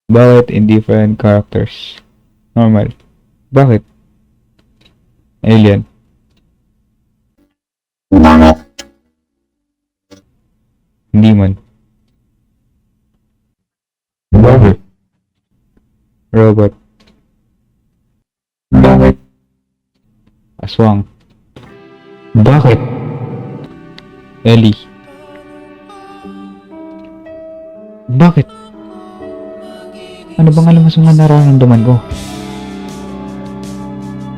Bakit indifferent characters? Normal. Bakit? Alien. Bakit? Hindi man. Bakit? Robot. Bakit? Aswang. Bakit? Ellie. Bakit? Ano bang alam mo sa mga nararamdaman ko?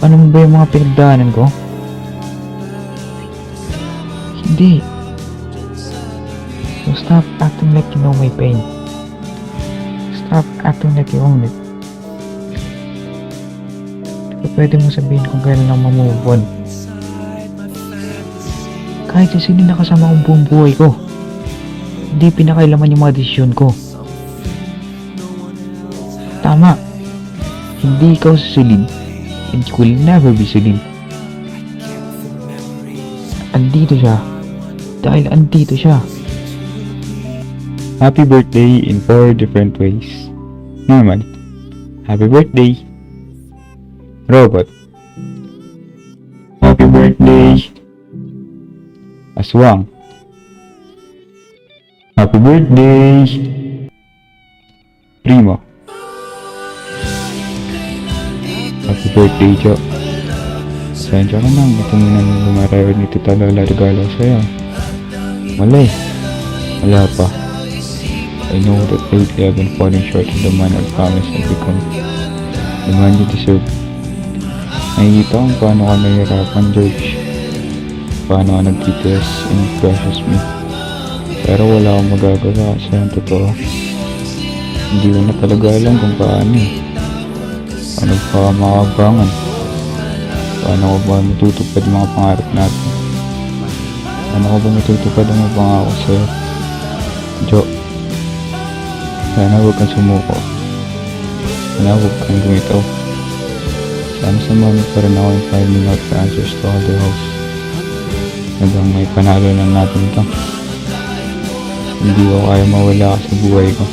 Ano ba yung mga pinagdaanan ko? Hindi. So stop acting like you know my pain. Stop acting like you own it. Di ba pwede mo sabihin kung kailan lang mamove on? Kahit sa sino nakasama kong buong buhay ko, hindi pinakailaman yung mga desisyon ko. Tama. Hindi ikaw si Celine, and you will never be Celine. Andito siya, dahil andito siya. Happy birthday in 4 different ways. Normal. Happy birthday. Robot. Happy birthday. Aswang. Happy birthday! Primo. Happy birthday, Jo. Sensya ka na, itong lumarayod ni Tita Lola regalo sa'yo. Wala eh. Wala pa. I know that lately I've been falling short of the man I promised I'd become. The man you deserve. Nakikita kung paano ka nahihirapan, George. Paano ka nagtitiis and precious me. Pero wala akong magagawa kasi ang totoo. Hindi ko na talaga alam kung paano eh. Paano pa makabangan? Paano ko ba matutupad mga pangarap natin? Paano ko ba matutupad ang mga pangako sa'yo? Jo, sana huwag kang sumuko. Sana huwag kang gumitaw. Sana samahan pa rin ako in finding out the answers to all the house. Hanggang may panalo na natin ito. Hindi ko kaya mawala ka sa buhay ko.